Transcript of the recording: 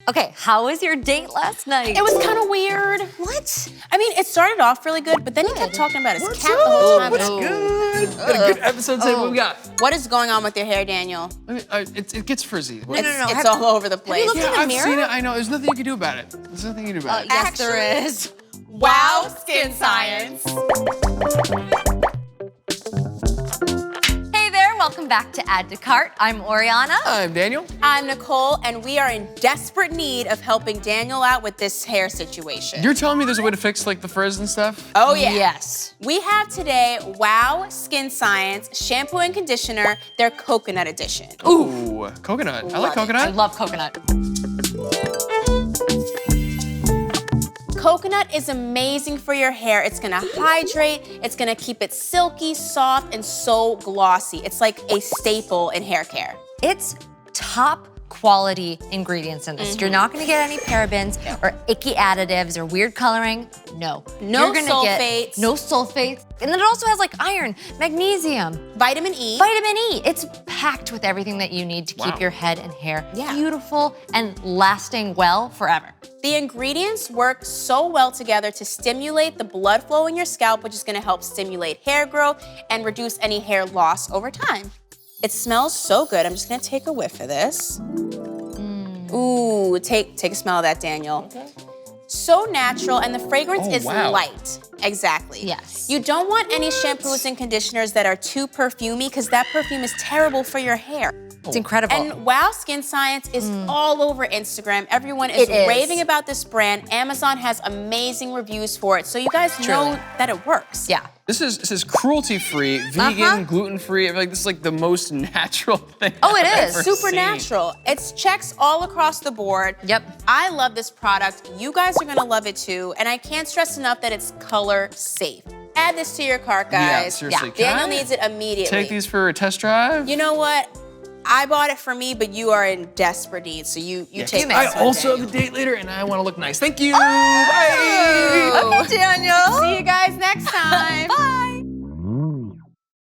Okay, how was your date last night? It was kind of weird. What? I mean, it started off really good, but then he kept talking about his cat the whole time. What's good? Got a good episode today. What we got? What is going on with your hair, Daniel? It gets frizzy. No. It's all over the place. looked in the I've mirror? seen it. I know. There's nothing you can do about it. There's nothing you can do about it. Yes, there is. Wow, skin science. Hey there, welcome back to Add to Cart. I'm Oriana. I'm Daniel. I'm Nicole, and we are in desperate need of helping Daniel out with this hair situation. You're telling me there's a way to fix like the frizz and stuff? Oh yeah. Yes. We have today Wow Skin Science shampoo and conditioner, their coconut edition. Ooh, coconut. I like Love it. coconut. I love coconut. Coconut is amazing for your hair. It's gonna hydrate, it's gonna keep it silky, soft, and so glossy. It's like a staple in hair care. It's top quality ingredients in this. You're not gonna get any parabens or icky additives or weird coloring. No. No You're gonna sulfates. Get no sulfates. And then it also has like iron, magnesium, Vitamin E. vitamin E. It's packed with everything that you need to keep Wow. your head and hair Yeah. beautiful and lasting well forever. The ingredients work so well together to stimulate the blood flow in your scalp, which is gonna help stimulate hair growth and reduce any hair loss over time. It smells so good. I'm just gonna take a whiff of this. Ooh, take a smell of that, Daniel. Okay. So natural, and the fragrance Oh, is wow. light. Exactly. Yes. You don't want any shampoos and conditioners that are too perfumey, because that perfume is terrible for your hair. It's incredible. And Wow Skin Science is all over Instagram. Everyone is It is. raving about this brand. Amazon has amazing reviews for it, so you guys know Truly. that it works. yeah. This is cruelty-free, vegan, gluten-free. I feel like this is like the most natural thing. Oh, it I've is. ever Super seen. natural. It's checks all across the board. Yep. I love this product. You guys are gonna love it too. And I can't stress enough that it's color safe. Add this to your cart, Yeah, guys. seriously. Can Daniel I needs it immediately. Take these for a test drive? You know what? I bought it for me, but you are in desperate need, so you take may. this I one, also Daniel. have a date later, and I want to look nice. Thank you. Bye. Okay, Daniel. See you guys next time. Bye.